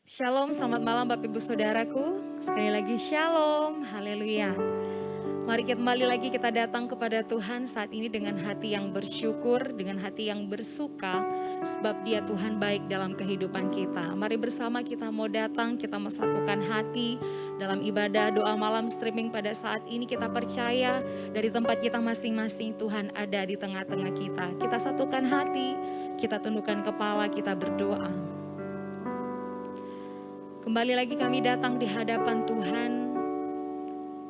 Shalom, selamat malam Bapak Ibu Saudaraku. Sekali lagi shalom, haleluya. Mari kembali lagi kita datang kepada Tuhan saat ini dengan hati yang bersyukur, dengan hati yang bersuka, sebab Dia Tuhan baik dalam kehidupan kita. Mari bersama kita mau datang, kita mau satukan hati dalam ibadah doa malam streaming pada saat ini. Kita percaya dari tempat kita masing-masing Tuhan ada di tengah-tengah kita. Kita satukan hati, kita tundukkan kepala, kita berdoa. Kembali lagi kami datang di hadapan Tuhan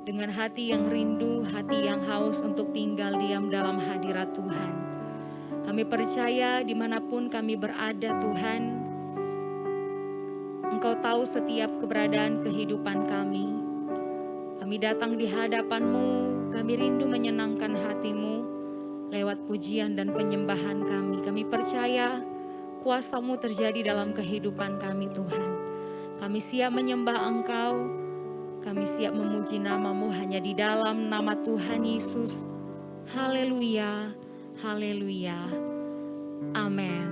dengan hati yang rindu, hati yang haus untuk tinggal diam dalam hadirat Tuhan. Kami percaya dimanapun kami berada Tuhan, Engkau tahu setiap keberadaan kehidupan kami. Kami datang di hadapan-Mu, kami rindu menyenangkan hati-Mu lewat pujian dan penyembahan kami. Kami percaya kuasa-Mu terjadi dalam kehidupan kami Tuhan. Kami siap menyembah Engkau, kami siap memuji nama-Mu hanya di dalam nama Tuhan Yesus. Haleluya, haleluya, amin.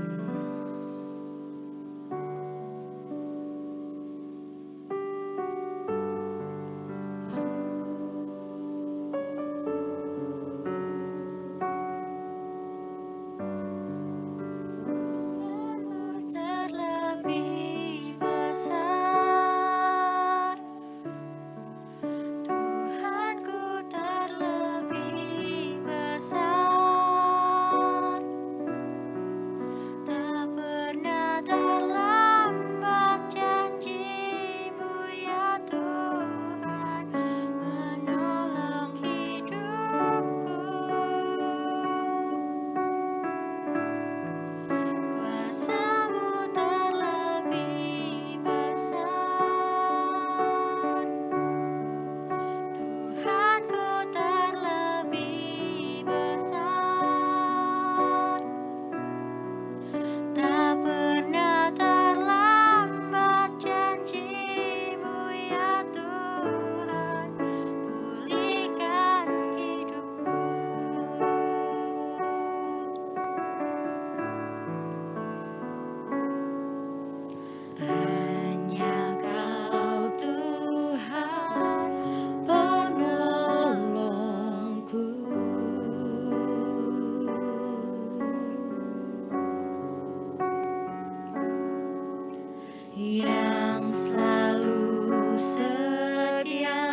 Yang selalu setia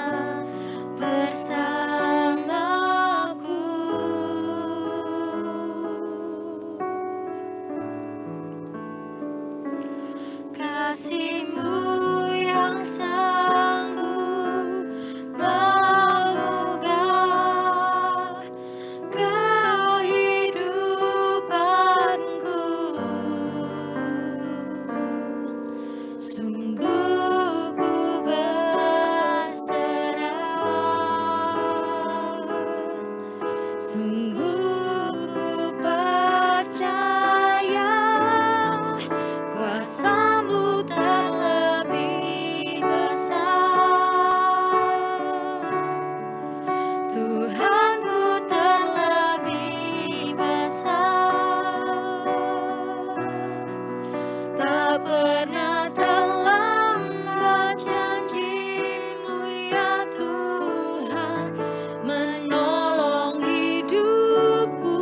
bersamaku, kasih-Mu yang sanggup mengubah kehidupanku. Sungguh ku berserah, sungguh ku percaya kuasa-Mu terlebih besar, Tuhanku terlebih besar. Tak pernah terlambat janji-Mu ya Tuhan menolong hidupku.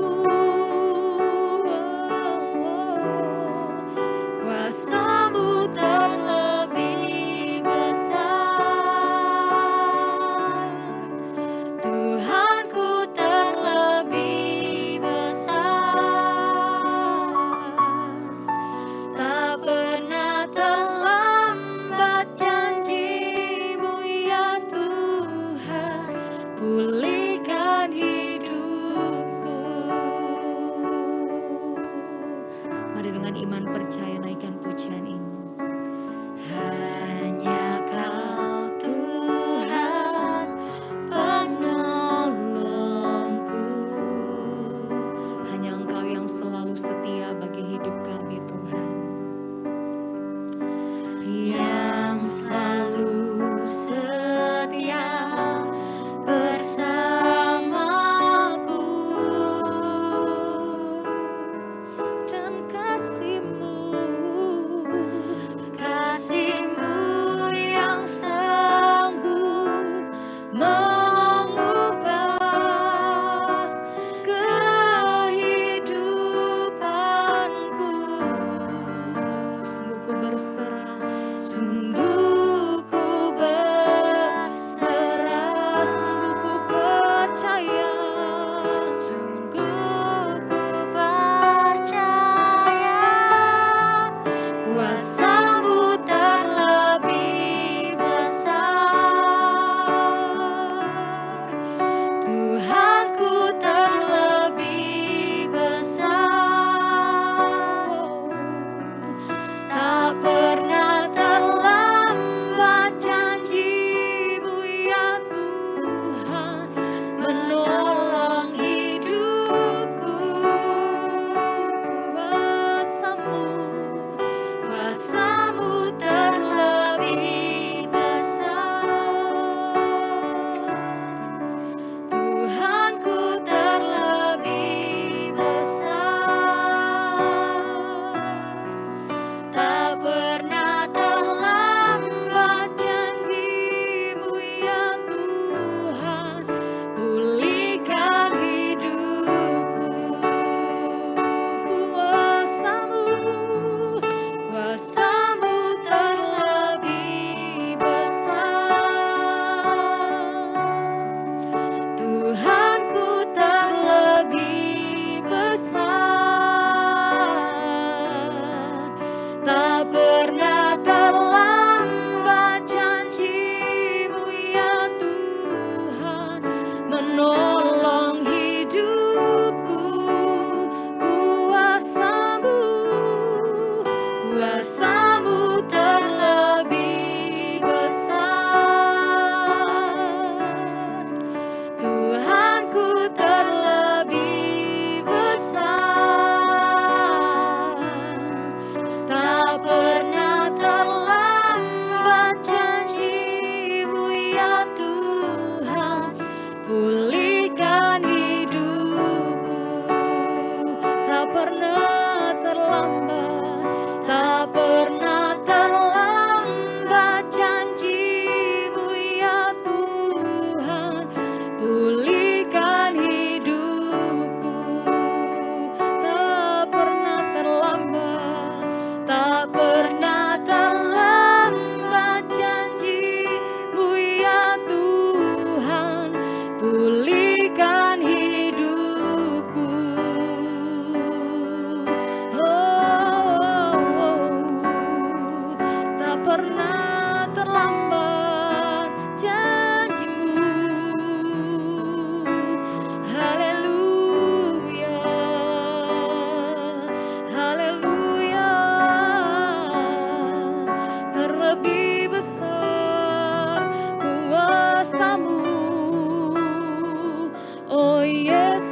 Kuasa-Mu terlebih besar, Tuhanku terlebih besar. Tak pernah terlambat janji-Mu ya Tuhan, pulihkan hidupku. Mari dengan iman percaya naikkan pujian ini. Hanya Kau Tuhan penolongku. Hanya Engkau yang selalu setia bagi hidup kami Tuhan. Yang selalu setia bersamaku, dan kasih-Mu pernah terlambat, tak pernah terlambat janji-Mu ya Tuhan, pulihkan hidupku. Tak pernah terlambat, tak pernah terlambat janji-Mu ya Tuhan, pulihkan hidupku. Tak pernah terlambat janji-Mu. Haleluya, haleluya. Terlebih besar kuasa-Mu, oh Yesus.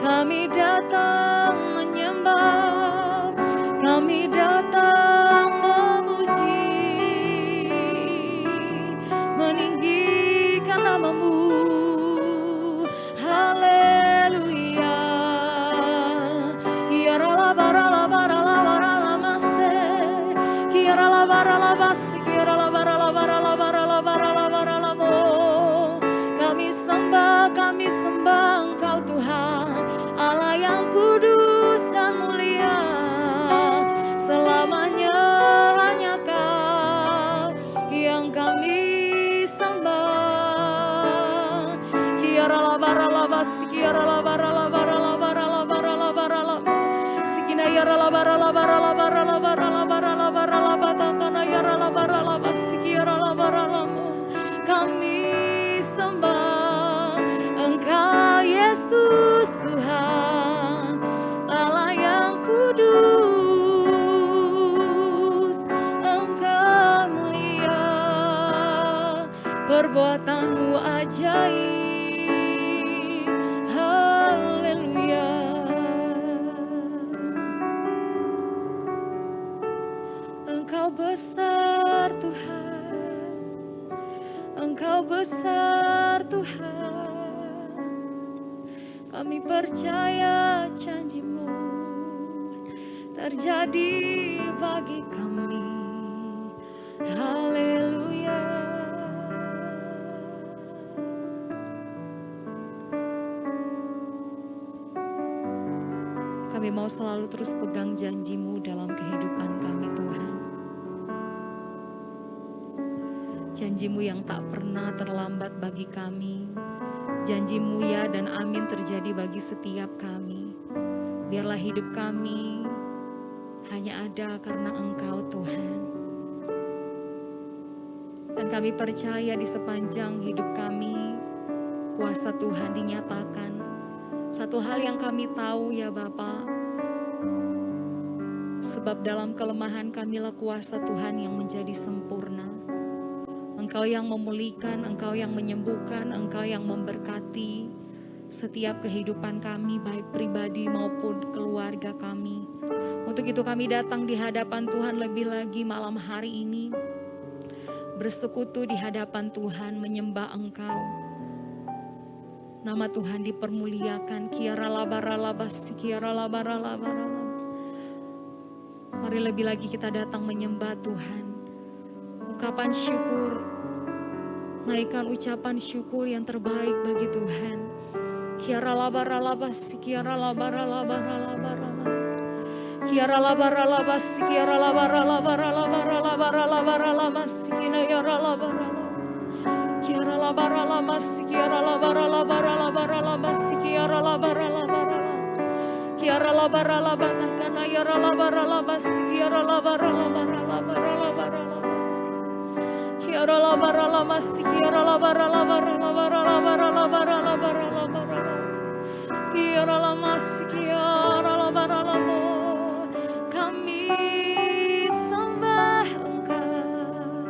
Kami datang menyembah, kami datang memuji, meninggikan nama-Mu. Haleluya. Kiarala barala barala barala mase, kiarala barala basi, kiarala barala barala barala barala barala mo. Kami sembah Engkau Tuhan, Allah yang kudus dan mulia. Selamanya hanya Kau yang kami sembah. Kiarala barala basi, kiarala barala barala barala barala barala. Sikina yarala barala barala barala barala barala barala batakana yarala barala basi, kiarala barala mo. Kami sembah Engkau Yesus Tuhan, Allah yang kudus. Engkau mulia, perbuatan-Mu ajaib. Haleluya. Engkau besar Tuhan, Engkau besar Tuhan. Kami percaya janji-Mu terjadi bagi kami. Haleluya. Kami mau selalu terus pegang janji-Mu dalam kehidupan kami Tuhan. Janji-Mu yang tak pernah terlambat bagi kami. Janji-Mu ya dan amin terjadi bagi setiap kami. Biarlah hidup kami hanya ada karena Engkau Tuhan. Dan kami percaya di sepanjang hidup kami, kuasa Tuhan dinyatakan. Satu hal yang kami tahu ya Bapa, sebab dalam kelemahan kamilah kuasa Tuhan yang menjadi sempurna. Engkau yang memulihkan, Engkau yang menyembuhkan, Engkau yang memberkati setiap kehidupan kami, baik pribadi maupun keluarga kami. Untuk itu kami datang di hadapan Tuhan lebih lagi malam hari ini, bersekutu di hadapan Tuhan, menyembah Engkau. Nama Tuhan dipermuliakan. Mari lebih lagi kita datang menyembah Tuhan. Ungkapan syukur, naikkan ucapan syukur yang terbaik bagi Tuhan. Kami sembah Engkau,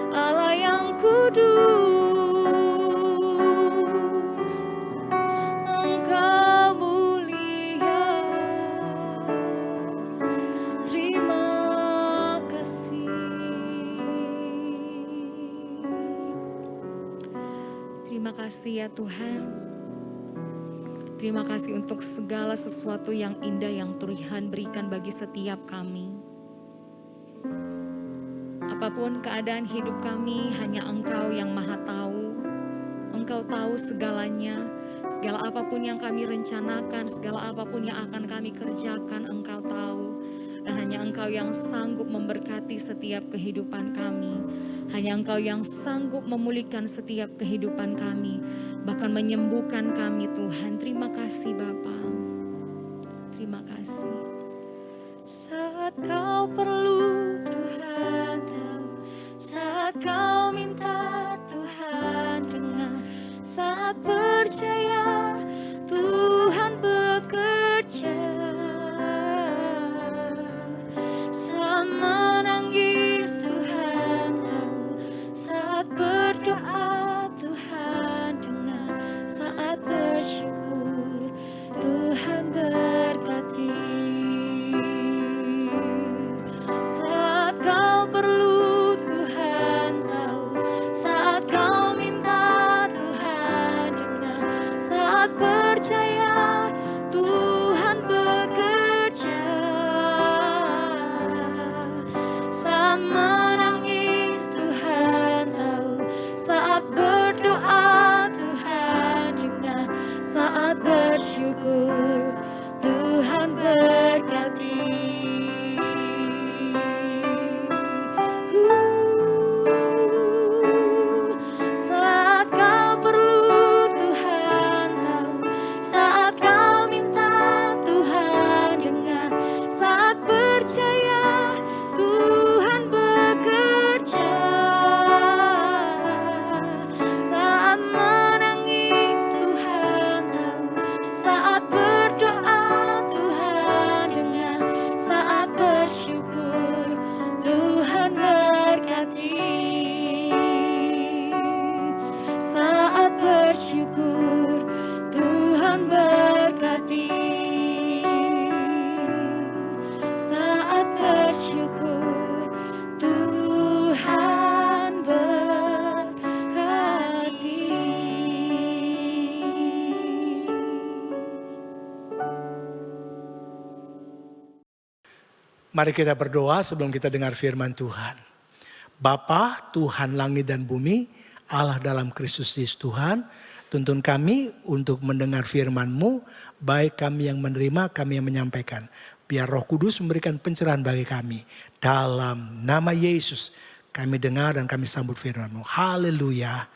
Allah yang kudus. Engkau mulia. Terima kasih. Terima kasih ya Tuhan. Terima kasih untuk segala sesuatu yang indah yang Tuhan berikan bagi setiap kami. Apapun keadaan hidup kami, hanya Engkau yang Maha Tahu. Engkau tahu segalanya, segala apapun yang kami rencanakan, segala apapun yang akan kami kerjakan, Engkau tahu. Dan hanya Engkau yang sanggup memberkati setiap kehidupan kami. Hanya Engkau yang sanggup memulihkan setiap kehidupan kami, bahkan menyembuhkan kami Tuhan. Terima kasih Bapa. Terima kasih. Saat kau perlu Tuhan tahu, saat kau minta Tuhan dengar, saat percaya Tuhan bekerja, saat menangis Tuhan tahu, saat berdoa Tuhan dengar, saat bersyukur Tuhan berkati. Saat kau perlu Tuhan tahu, saat kau minta Tuhan dengar, saat percaya Tuhan bekerja, saat menangis Tuhan tahu, saat berdoa Tuhan dengar, saat bersyukur Tuhan berkati. Saat kau perlu Tuhan tahu, saat kau minta Tuhan dengar, saat percaya Tuhan bekerja, saat menangis Tuhan tahu, saat berdoa Tuhan dengar, saat bersyukur Tuhan berkati. Saat bersyukur Tuhan berkati. Saat bersyukur Tuhan berkati. Mari kita berdoa sebelum kita dengar firman Tuhan. Bapa, Tuhan langit dan bumi, Allah dalam Kristus Yesus Tuhan, tuntun kami untuk mendengar firman-Mu, baik kami yang menerima, kami yang menyampaikan. Biar Roh Kudus memberikan pencerahan bagi kami. Dalam nama Yesus kami dengar dan kami sambut firman-Mu. Haleluya.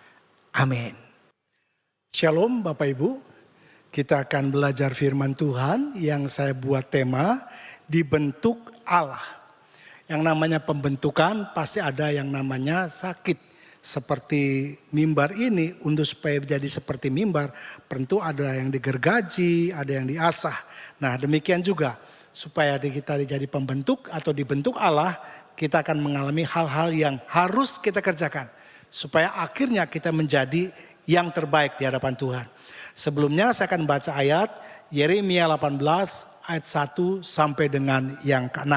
Amin. Shalom Bapak Ibu. Kita akan belajar firman Tuhan yang saya buat tema dibentuk Allah. Yang namanya pembentukan pasti ada yang namanya sakit. Seperti mimbar ini, untuk supaya jadi seperti mimbar, tentu ada yang digergaji, ada yang diasah. Nah demikian juga, supaya kita jadi pembentuk atau dibentuk Allah, kita akan mengalami hal-hal yang harus kita kerjakan. Supaya akhirnya kita menjadi yang terbaik di hadapan Tuhan. Sebelumnya saya akan baca ayat Yeremia 18 ayat 1 sampai dengan yang ke-6.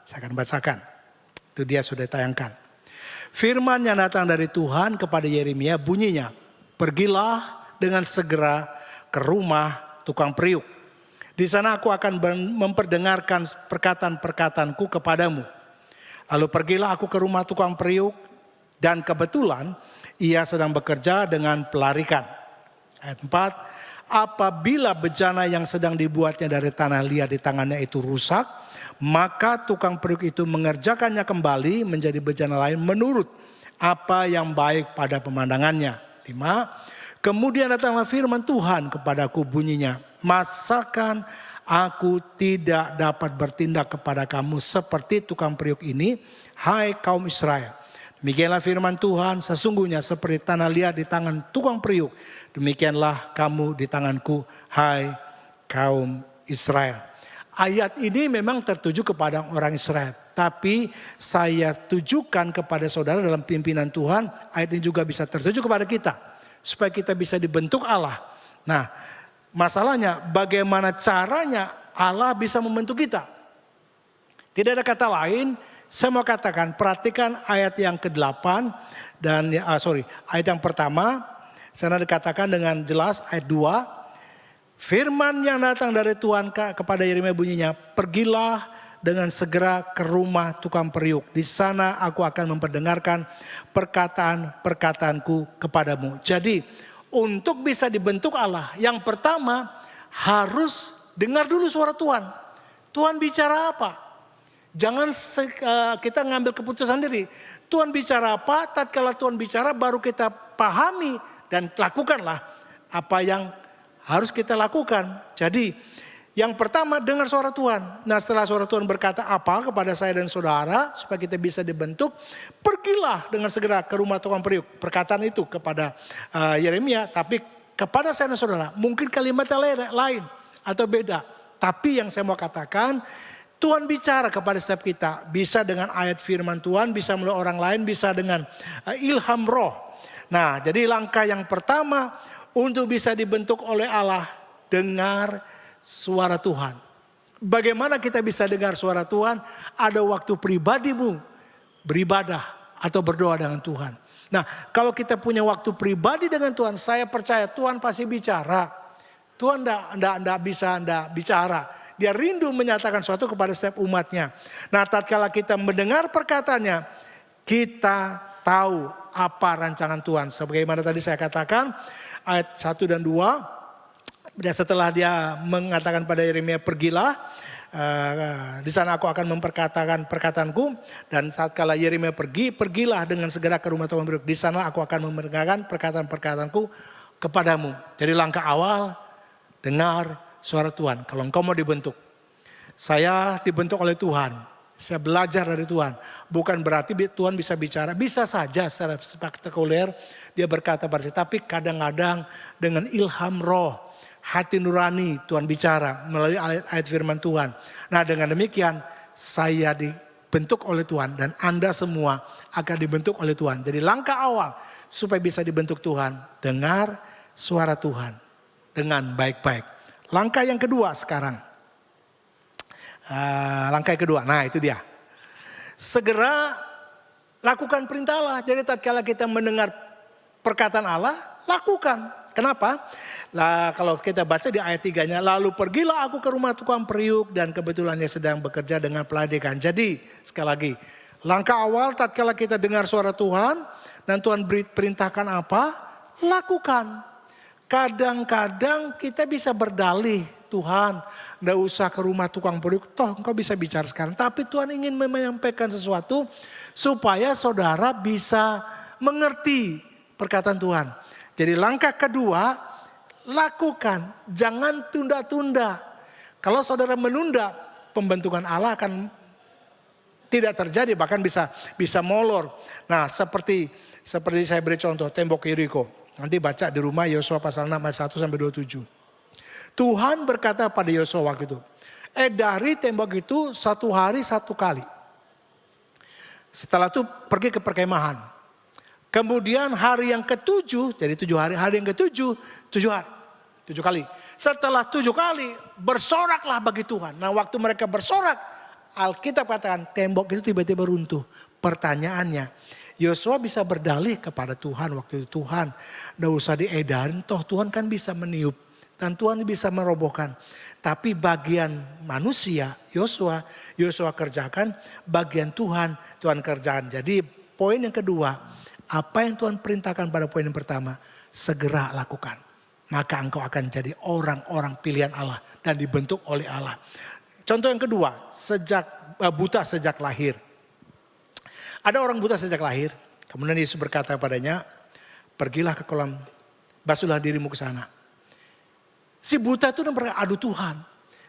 Saya akan bacakan. Itu dia sudah ditayangkan. Firman yang datang dari Tuhan kepada Yeremia bunyinya, pergilah dengan segera ke rumah tukang periuk. Di sana aku akan memperdengarkan perkataan-perkataanku kepadamu. Lalu pergilah aku ke rumah tukang periuk dan kebetulan ia sedang bekerja dengan pelarikan. Ayat 4, apabila bejana yang sedang dibuatnya dari tanah liat di tangannya itu rusak, maka tukang periuk itu mengerjakannya kembali menjadi bejana lain menurut apa yang baik pada pemandangannya. 5. Kemudian datanglah firman Tuhan kepadaku bunyinya, masakan aku tidak dapat bertindak kepada kamu seperti tukang periuk ini, hai kaum Israel. Demikianlah firman Tuhan, sesungguhnya seperti tanah liat di tangan tukang periuk, demikianlah kamu di tanganku, hai kaum Israel. Ayat ini memang tertuju kepada orang Israel. Tapi saya tujukan kepada saudara dalam pimpinan Tuhan. Ayat ini juga bisa tertuju kepada kita. Supaya kita bisa dibentuk Allah. Nah masalahnya bagaimana caranya Allah bisa membentuk kita. Tidak ada kata lain. Saya mau katakan perhatikan ayat yang ke-8. Ayat yang pertama. Saya dikatakan dengan jelas ayat 2. Firman yang datang dari Tuhan kepada Yeremia bunyinya, pergilah dengan segera ke rumah tukang periuk. Di sana aku akan memperdengarkan perkataan-perkataanku kepadamu. Jadi untuk bisa dibentuk Allah, yang pertama harus dengar dulu suara Tuhan. Tuhan bicara apa? Jangan kita ngambil keputusan sendiri. Tuhan bicara apa? Tatkala Tuhan bicara baru kita pahami dan lakukanlah apa yang harus kita lakukan. Jadi yang pertama dengar suara Tuhan. Nah setelah suara Tuhan berkata apa kepada saya dan saudara supaya kita bisa dibentuk, pergilah dengan segera ke rumah tukang periuk. Perkataan itu kepada Yeremia, tapi kepada saya dan saudara mungkin kalimatnya lain atau beda. Tapi yang saya mau katakan, Tuhan bicara kepada setiap kita. Bisa dengan ayat firman Tuhan, bisa melalui orang lain, bisa dengan ilham roh. Nah jadi langkah yang pertama untuk bisa dibentuk oleh Allah, dengar suara Tuhan. Bagaimana kita bisa dengar suara Tuhan? Ada waktu pribadimu beribadah atau berdoa dengan Tuhan. Nah kalau kita punya waktu pribadi dengan Tuhan, saya percaya Tuhan pasti bicara. Tuhan tidak bisa bicara. Dia rindu menyatakan sesuatu kepada setiap umatnya. Nah tatkala kita mendengar perkataannya, kita tahu apa rancangan Tuhan. Sebagaimana tadi saya katakan, ayat 1 dan 2, dan setelah dia mengatakan pada Yeremia, pergilah, di sana aku akan memperkatakan perkataanku. Dan saat kala Yeremia pergilah dengan segera ke rumah tukang periuk. Di sana aku akan memperkatakan perkataan-perkataanku kepadamu. Jadi langkah awal, dengar suara Tuhan. Kalau engkau mau dibentuk, saya dibentuk oleh Tuhan. Saya belajar dari Tuhan. Bukan berarti Tuhan bisa bicara. Bisa saja secara spektakuler dia berkata pada saya. Tapi kadang-kadang dengan ilham roh, hati nurani Tuhan bicara melalui ayat firman Tuhan. Nah dengan demikian saya dibentuk oleh Tuhan. Dan Anda semua akan dibentuk oleh Tuhan. Jadi langkah awal supaya bisa dibentuk Tuhan, dengar suara Tuhan dengan baik-baik. Langkah yang kedua sekarang. Langkah yang kedua, nah itu dia. Segera lakukan perintah Allah. Jadi tatkala kita mendengar perkataan Allah, lakukan. Kenapa? Lah, kalau kita baca di ayat 3-nya, lalu pergilah aku ke rumah tukang periuk dan kebetulan dia sedang bekerja dengan peladikan. Jadi sekali lagi, langkah awal tatkala kita dengar suara Tuhan dan Tuhan perintahkan apa, lakukan. Kadang-kadang kita bisa berdalih, Tuhan gak usah ke rumah tukang periuk, toh engkau bisa bicara sekarang. Tapi Tuhan ingin menyampaikan sesuatu supaya saudara bisa mengerti perkataan Tuhan. Jadi langkah kedua, lakukan, jangan tunda-tunda. Kalau saudara menunda, pembentukan Allah akan tidak terjadi, bahkan bisa molor. Nah seperti saya beri contoh, tembok Yeriko. Nanti baca di rumah Yosua pasal 6 ayat 1 sampai 27. Tuhan berkata pada Yosua waktu itu, dari tembok itu 1 hari 1 kali. Setelah itu pergi ke perkemahan. Kemudian hari yang ke-7, jadi 7 hari, hari yang ke-7, 7 hari, 7 kali. Setelah 7 kali bersoraklah bagi Tuhan. Nah waktu mereka bersorak, Alkitab katakan tembok itu tiba-tiba runtuh. Pertanyaannya, Yosua bisa berdalih kepada Tuhan waktu itu, Tuhan gak usah diedarin, toh Tuhan kan bisa meniup dan Tuhan bisa merobohkan. Tapi bagian manusia Yosua kerjakan, bagian Tuhan kerjakan. Jadi poin yang kedua, apa yang Tuhan perintahkan pada poin yang pertama, segera lakukan. Maka engkau akan jadi orang-orang pilihan Allah dan dibentuk oleh Allah. Contoh yang kedua, buta sejak lahir. Ada orang buta sejak lahir, kemudian Yesus berkata padanya, pergilah ke kolam, basuhlah dirimu ke sana. Si buta itu berkata, aduh Tuhan,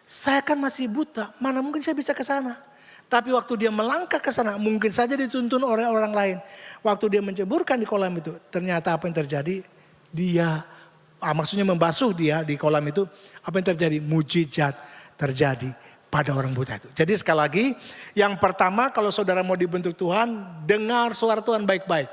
saya kan masih buta, mana mungkin saya bisa ke sana. Tapi waktu dia melangkah ke sana, mungkin saja dituntun oleh orang lain. Waktu dia menceburkan di kolam itu, ternyata apa yang terjadi? Maksudnya membasuh dia di kolam itu, apa yang terjadi? Mujizat terjadi pada orang buta itu. Jadi sekali lagi, yang pertama kalau saudara mau dibentuk Tuhan, dengar suara Tuhan baik-baik.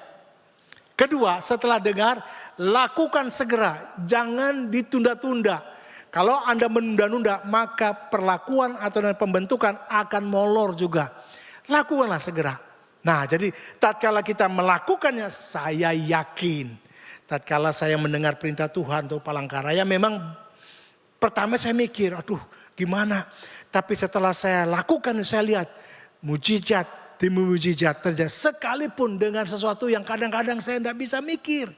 Kedua, setelah dengar, lakukan segera, jangan ditunda-tunda. Kalau Anda menunda-nunda, maka perlakuan atau pembentukan akan molor juga. Lakukanlah segera. Nah, jadi tatkala kita melakukannya, saya yakin. Tatkala saya mendengar perintah Tuhan untuk Palangkaraya, memang Pertama saya mikir, aduh gimana. Tapi setelah saya lakukan, saya lihat mujizat demi mujizat terjadi. Sekalipun dengan sesuatu yang kadang-kadang saya tidak bisa mikir.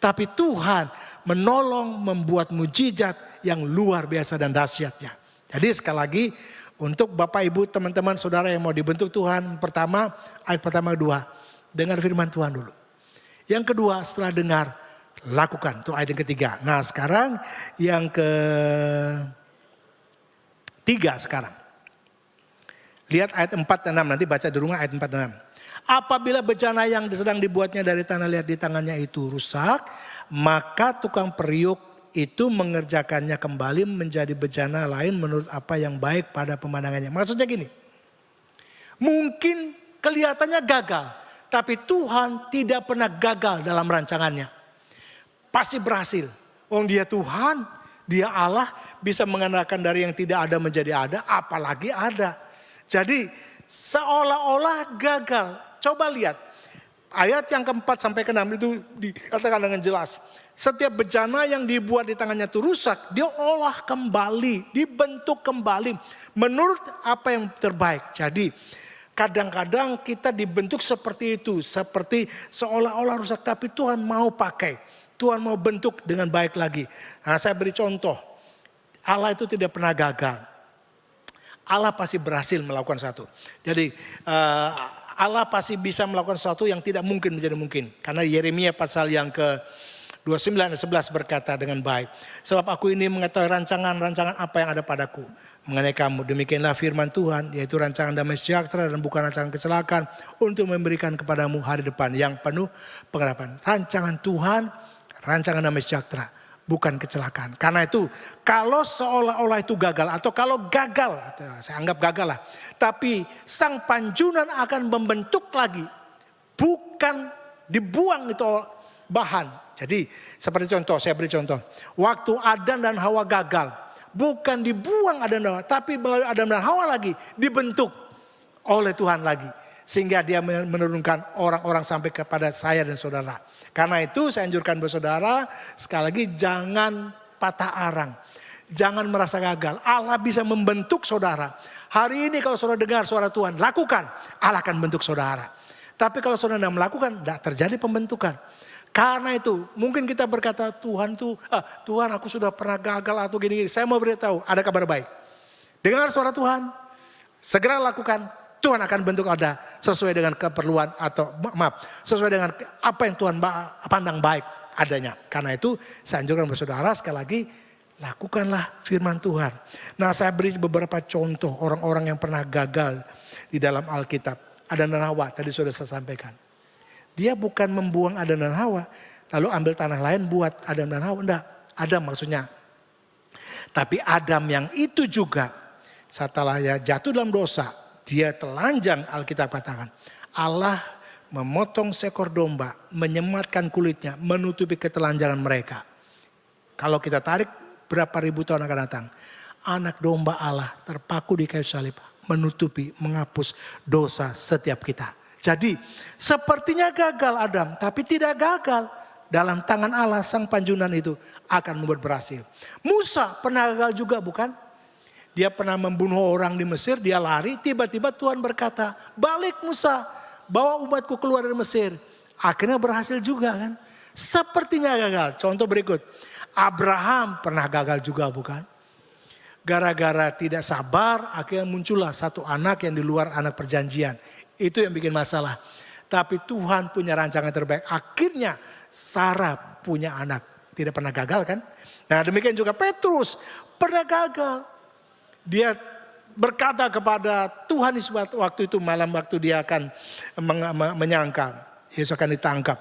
Tapi Tuhan menolong membuat mujizat yang luar biasa dan dahsyatnya. Jadi sekali lagi untuk Bapak Ibu teman-teman saudara yang mau dibentuk Tuhan. Pertama ayat pertama kedua. Dengar firman Tuhan dulu. Yang kedua setelah dengar lakukan. Itu ayat yang ketiga. Nah sekarang yang ketiga sekarang. Lihat ayat 4 dan 6. Nanti baca di rumah ayat 4 dan 6. Apabila bejana yang sedang dibuatnya dari tanah liat di tangannya itu rusak, maka tukang periuk itu mengerjakannya kembali menjadi bejana lain menurut apa yang baik pada pemandangannya. Maksudnya gini, mungkin kelihatannya gagal, tapi Tuhan tidak pernah gagal dalam rancangannya. Pasti berhasil. Dia Tuhan, dia Allah, bisa mengandalkan dari yang tidak ada menjadi ada, apalagi ada. Jadi seolah-olah gagal. Coba lihat ayat yang keempat sampai ke-6 itu dikatakan dengan jelas. Setiap bejana yang dibuat di tangannya itu rusak, dia olah kembali, dibentuk kembali menurut apa yang terbaik. Jadi kadang-kadang kita dibentuk seperti itu, seperti seolah-olah rusak, tapi Tuhan mau pakai, Tuhan mau bentuk dengan baik lagi. Nah, saya beri contoh, Allah itu tidak pernah gagal. Allah pasti berhasil melakukan satu. Jadi Allah pasti bisa melakukan sesuatu yang tidak mungkin menjadi mungkin. Karena Yeremia pasal yang ke-29 dan 11 berkata dengan baik. Sebab aku ini mengetahui rancangan-rancangan apa yang ada padaku mengenai kamu. Demikianlah firman Tuhan, yaitu rancangan damai sejahtera dan bukan rancangan kecelakaan, untuk memberikan kepadamu hari depan yang penuh pengharapan. Rancangan Tuhan, rancangan damai sejahtera, bukan kecelakaan. Karena itu kalau seolah-olah itu gagal atau kalau gagal, saya anggap gagal lah. Tapi sang panjunan akan membentuk lagi. Bukan dibuang itu bahan. Jadi seperti contoh, saya beri contoh. Waktu Adam dan Hawa gagal. Bukan dibuang Adam dan Hawa. Tapi melalui Adam dan Hawa lagi dibentuk oleh Tuhan lagi. Sehingga dia menurunkan orang-orang sampai kepada saya dan saudara. Karena itu saya anjurkan saudara, sekali lagi jangan patah arang. Jangan merasa gagal. Allah bisa membentuk saudara. Hari ini kalau saudara dengar suara Tuhan, lakukan. Allah akan bentuk saudara. Tapi kalau saudara tidak melakukan, tidak terjadi pembentukan. Karena itu mungkin kita berkata Tuhan aku sudah pernah gagal atau gini-gini. Saya mau beritahu, ada kabar baik. Dengar suara Tuhan, segera lakukan. Tuhan akan bentuk Anda sesuai dengan keperluan atau sesuai dengan apa yang Tuhan pandang baik adanya. Karena itu saya anjurkan saudara sekali lagi, lakukanlah firman Tuhan. Nah, saya beri beberapa contoh orang-orang yang pernah gagal di dalam Alkitab. Adam dan Hawa tadi sudah saya sampaikan. Dia bukan membuang Adam dan Hawa lalu ambil tanah lain buat Adam dan Hawa. Enggak, Adam maksudnya. Tapi Adam yang itu juga setelah jatuh dalam dosa, dia telanjang, Alkitab katakan. Allah memotong seekor domba, menyematkan kulitnya, menutupi ketelanjangan mereka. Kalau kita tarik berapa ribu tahun akan datang, anak domba Allah terpaku di kayu salib, menutupi, menghapus dosa setiap kita. Jadi sepertinya gagal Adam, tapi tidak gagal. Dalam tangan Allah sang panjunan itu akan membuat berhasil. Musa pernah gagal juga bukan? Dia pernah membunuh orang di Mesir, dia lari, tiba-tiba Tuhan berkata, balik Musa, bawa umatku keluar dari Mesir. Akhirnya berhasil juga kan. Sepertinya gagal. Contoh berikut, Abraham pernah gagal juga bukan? Gara-gara tidak sabar, akhirnya muncullah satu anak yang di luar anak perjanjian. Itu yang bikin masalah. Tapi Tuhan punya rancangan terbaik. Akhirnya Sarah punya anak. Tidak pernah gagal kan? Nah demikian juga Petrus pernah gagal. Dia berkata kepada Tuhan Yesus waktu itu malam waktu dia akan menyangkal. Yesus akan ditangkap.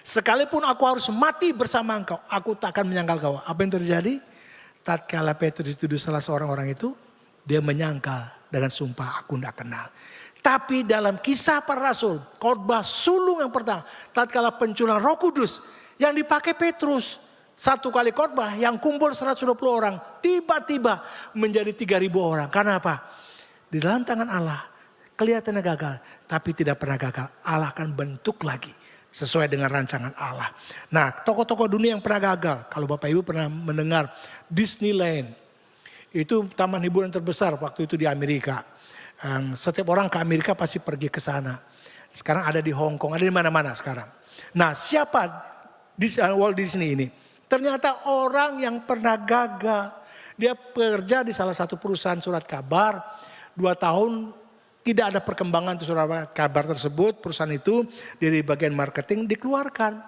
Sekalipun aku harus mati bersama engkau, aku tak akan menyangkal kau. Apa yang terjadi? Tatkala Petrus dituduh salah seorang orang itu, dia menyangkal dengan sumpah aku tidak kenal. Tapi dalam kisah para rasul, khotbah sulung yang pertama, tatkala pencurahan Roh Kudus yang dipakai Petrus. Satu kali khotbah yang kumpul 120 orang tiba-tiba menjadi 3.000 orang. Karena apa? Di dalam tangan Allah kelihatannya gagal tapi tidak pernah gagal. Allah akan bentuk lagi sesuai dengan rancangan Allah. Nah, tokoh-tokoh dunia yang pernah gagal, kalau Bapak Ibu pernah mendengar Disneyland, itu taman hiburan terbesar waktu itu di Amerika. Setiap orang ke Amerika pasti pergi ke sana. Sekarang ada di Hong Kong, ada di mana-mana sekarang. Nah, siapa Walt Disney ini? Ternyata orang yang pernah gagal. Dia bekerja di salah satu perusahaan surat kabar, 2 tahun tidak ada perkembangan untuk surat kabar tersebut. Perusahaan itu dari bagian marketing dikeluarkan.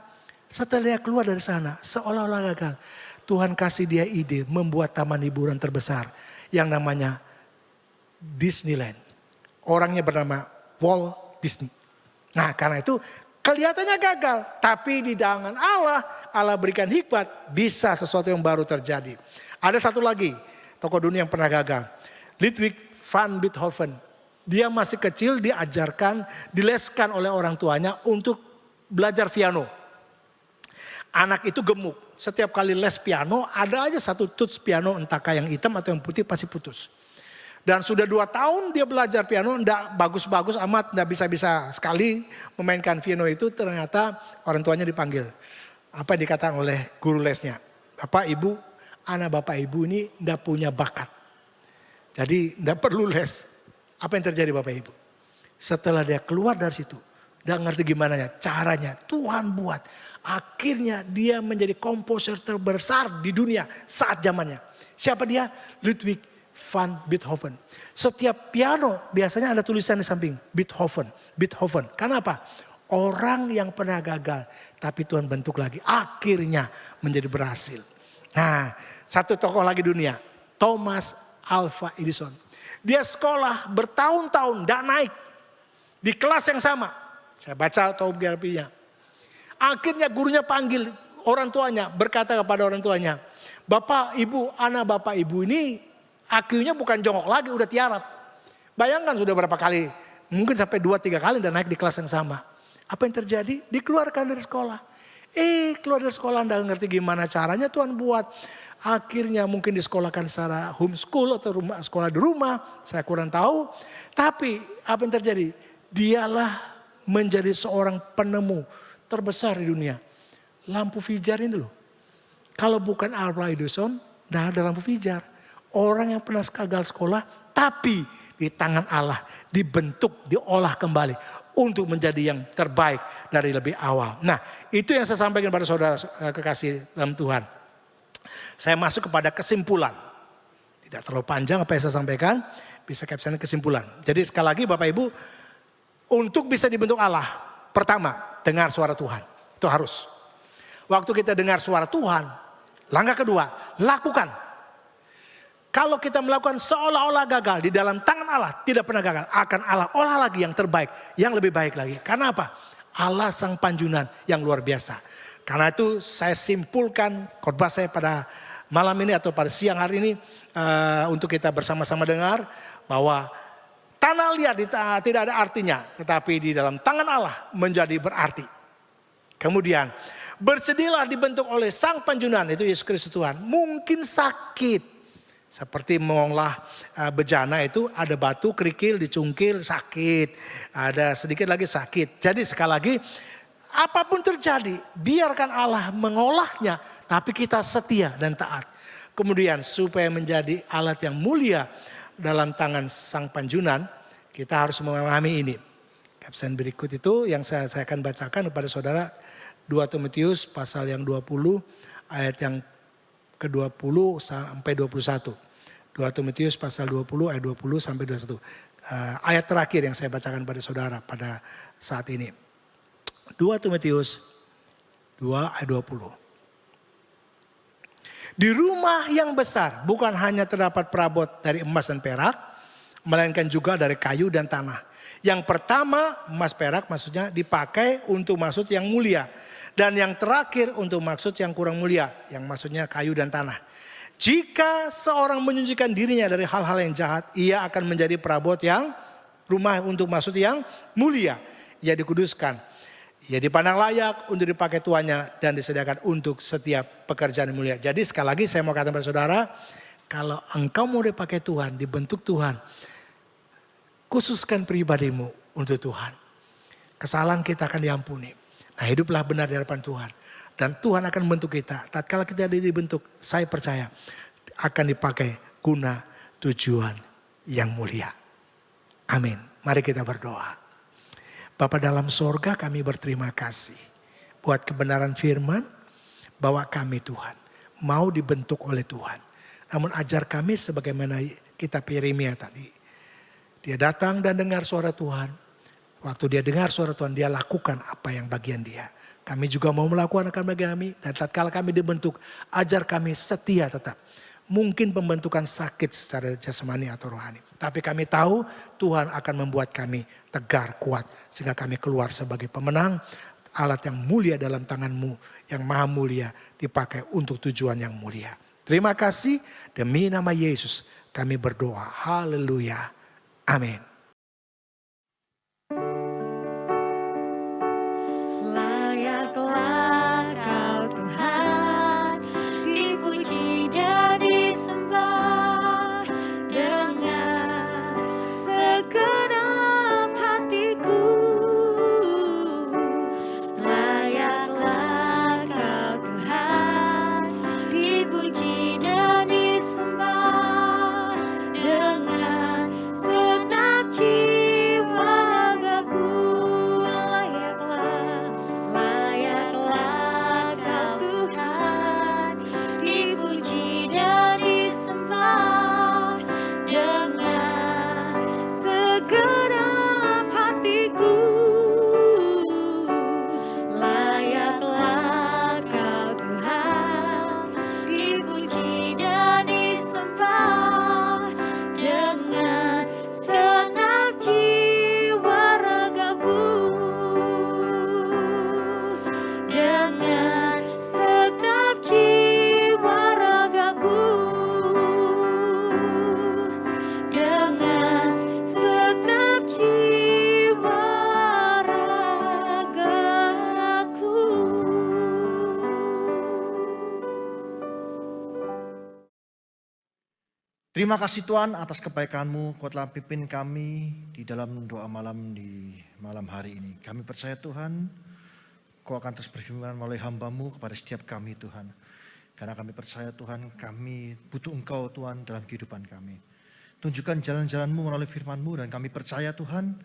Setelah dia keluar dari sana, seolah-olah gagal. Tuhan kasih dia ide membuat taman hiburan terbesar yang namanya Disneyland. Orangnya bernama Walt Disney. Nah, karena itu kelihatannya gagal. Tapi di tangan Allah berikan hikmat, bisa sesuatu yang baru terjadi. Ada satu lagi tokoh dunia yang pernah gagal. Ludwig van Beethoven. Dia masih kecil diajarkan, dileskan oleh orang tuanya untuk belajar piano. Anak itu gemuk. Setiap kali les piano ada aja satu tuts piano, entahkah yang hitam atau yang putih pasti putus. Dan sudah 2 tahun dia belajar piano, enggak bagus-bagus amat, enggak bisa-bisa sekali memainkan piano itu. Ternyata orang tuanya dipanggil. Apa yang dikatakan oleh guru lesnya? Bapak ibu, anak bapak ibu ini enggak punya bakat. Jadi enggak perlu les. Apa yang terjadi Bapak Ibu? Setelah dia keluar dari situ, dia ngerti gimana ya caranya. Tuhan buat. Akhirnya dia menjadi komposer terbesar di dunia saat zamannya. Siapa dia? Ludwig van Beethoven. Setiap piano biasanya ada tulisan di samping. Beethoven. Beethoven. Kenapa? Orang yang pernah gagal. Tapi Tuhan bentuk lagi. Akhirnya menjadi berhasil. Nah, satu tokoh lagi dunia. Thomas Alva Edison. Dia sekolah bertahun-tahun, tidak naik. Di kelas yang sama. Saya baca autobiografinya. Akhirnya gurunya panggil orang tuanya. Berkata kepada orang tuanya. Bapak, ibu, anak bapak ibu ini IQ-nya bukan jongkok lagi, udah tiarap. Bayangkan sudah berapa kali. Mungkin sampai 2-3 kali udah naik di kelas yang sama. Apa yang terjadi? Dikeluarkan dari sekolah. Keluar dari sekolah enggak ngerti gimana caranya Tuhan buat. Akhirnya mungkin disekolahkan secara homeschool atau sekolah di rumah. Saya kurang tahu. Tapi apa yang terjadi? Dialah menjadi seorang penemu terbesar di dunia. Lampu pijar ini loh. Kalau bukan Alva Edison, tidak ada lampu pijar. Orang yang pernah gagal sekolah, tapi di tangan Allah dibentuk, diolah kembali. Untuk menjadi yang terbaik dari lebih awal. Nah, itu yang saya sampaikan kepada saudara kekasih dalam Tuhan. Saya masuk kepada kesimpulan. Tidak terlalu panjang apa yang saya sampaikan. Bisa caption kesimpulan. Jadi sekali lagi Bapak Ibu. Untuk bisa dibentuk Allah. Pertama, dengar suara Tuhan. Itu harus. Waktu kita dengar suara Tuhan. Langkah kedua, lakukan. Kalau kita melakukan seolah-olah gagal di dalam tangan Allah. Tidak pernah gagal. Akan Allah olah lagi yang terbaik. Yang lebih baik lagi. Karena apa? Allah sang panjunan yang luar biasa. Karena itu saya simpulkan khotbah saya pada malam ini atau pada siang hari ini untuk kita bersama-sama dengar bahwa tanah liat tidak ada artinya, tetapi di dalam tangan Allah menjadi berarti. Kemudian bersedihlah dibentuk oleh Sang Panjunan, itu Yesus Kristus Tuhan. Mungkin sakit, seperti mengolah bejana itu ada batu kerikil dicungkil sakit, ada sedikit lagi sakit. Jadi sekali lagi apapun terjadi biarkan Allah mengolahnya. Tapi kita setia dan taat. Kemudian supaya menjadi alat yang mulia dalam tangan Sang Panjunan. Kita harus memahami ini. Caption berikut itu yang saya akan bacakan kepada saudara. 2 Timotius pasal yang 20 ayat yang ke-20 sampai 21. 2 Timotius pasal 20 ayat 20 sampai 21. Ayat terakhir yang saya bacakan pada saudara pada saat ini. 2 Timotius 2 ayat 20. Di rumah yang besar bukan hanya terdapat perabot dari emas dan perak, melainkan juga dari kayu dan tanah. Yang pertama emas perak maksudnya dipakai untuk maksud yang mulia. Dan yang terakhir untuk maksud yang kurang mulia, yang maksudnya kayu dan tanah. Jika seorang menyucikan dirinya dari hal-hal yang jahat, ia akan menjadi perabot yang rumah untuk maksud yang mulia. Ia dikuduskan. Ia dipandang layak untuk dipakai tuannya dan disediakan untuk setiap pekerjaan yang mulia. Jadi sekali lagi saya mau katakan kepada saudara, kalau engkau mau dipakai Tuhan, dibentuk Tuhan, khususkan pribadimu untuk Tuhan. Kesalahan kita akan diampuni. Nah, hiduplah benar di hadapan Tuhan. Dan Tuhan akan membentuk kita. Tatkala kita dibentuk, saya percaya akan dipakai guna tujuan yang mulia. Amin. Mari kita berdoa. Bapa dalam sorga, kami berterima kasih buat kebenaran firman bahwa kami Tuhan mau dibentuk oleh Tuhan. Namun ajar kami sebagaimana kitab Yeremia tadi. Dia datang dan dengar suara Tuhan. Waktu dia dengar suara Tuhan, dia lakukan apa yang bagian dia. Kami juga mau melakukan akan bagian kami. Dan tatkala kami dibentuk, ajar kami setia tetap. Mungkin pembentukan sakit secara jasmani atau rohani. Tapi kami tahu Tuhan akan membuat kami tegar, kuat. Sehingga kami keluar sebagai pemenang. Alat yang mulia dalam tangan-Mu, yang maha mulia, dipakai untuk tujuan yang mulia. Terima kasih, demi nama Yesus kami berdoa. Haleluya. Amin. Layaklah Kau Tuhan, dipuji dan disembah dengan segenap hatiku. Layaklah Kau Tuhan, dipuji dan disembah dengan segenap jiwa ragaku. Layaklah Kau Tuhan, dipuji dan disembah dengan segenap hatiku. Layaklah Kau Tuhan, dipuji dan disembah dengan segenap jiwa ragaku. Dengan segenap jiwa ragaku. Dengan segenap jiwa ragaku. Terima kasih Tuhan atas kebaikan-Mu, Kau telah pimpin kami di dalam doa malam di malam hari ini. Kami percaya Tuhan, Kau akan terus berfirman melalui hamba-Mu kepada setiap kami Tuhan. Karena kami percaya Tuhan, kami butuh Engkau Tuhan dalam kehidupan kami. Tunjukkan jalan-jalan-Mu melalui firman-Mu, dan kami percaya Tuhan,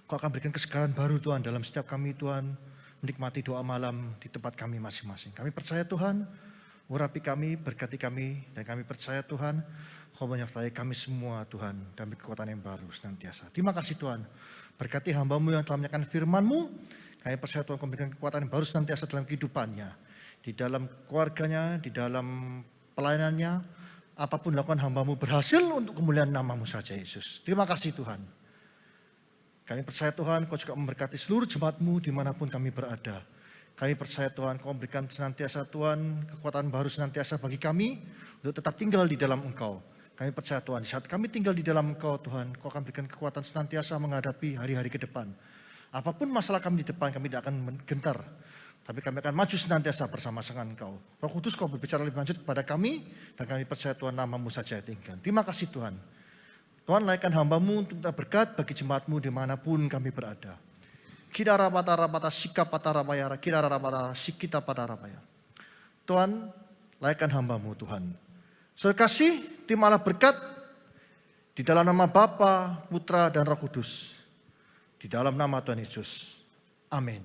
Kau akan berikan kesegaran baru Tuhan dalam setiap kami Tuhan, menikmati doa malam di tempat kami masing-masing. Kami percaya Tuhan, urapi kami, berkati kami, dan kami percaya Tuhan, Kau menyertai kami semua Tuhan, dan kekuatan yang baru senantiasa. Terima kasih Tuhan, berkati hamba-Mu yang telah menyampaikan firman-Mu. Kami percaya Tuhan memberikan kekuatan yang baru senantiasa dalam kehidupannya. Di dalam keluarganya, di dalam pelayanannya. Apapun dilakukan hamba-Mu berhasil untuk kemuliaan nama-Mu saja Yesus. Terima kasih Tuhan. Kami percaya Tuhan Kau juga memberkati seluruh jemaat-Mu dimanapun kami berada. Kami percaya Tuhan Kau memberikan senantiasa Tuhan kekuatan baru senantiasa bagi kami. Untuk tetap tinggal di dalam Engkau. Kami percaya Tuhan di saat kami tinggal di dalam Engkau Tuhan. Kau akan berikan kekuatan senantiasa menghadapi hari-hari ke depan. Apapun masalah kami di depan, kami tidak akan gentar. Tapi kami akan maju senantiasa bersama dengan Engkau. Roh Kudus Kau berbicara lebih lanjut kepada kami. Dan kami percaya Tuhan nama-Mu saja tinggal. Terima kasih Tuhan. Tuhan layakkan hamba-Mu untuk minta berkat bagi jemaat-Mu dimanapun kami berada. Kidara patara sikap patara bayara. Kidara patara sikita patara bayara. Tuhan layakkan hamba-Mu Tuhan. Saudara kasih, terimalah berkat di dalam nama Bapa, Putra, dan Roh Kudus. Di dalam nama Tuhan Yesus. Amin.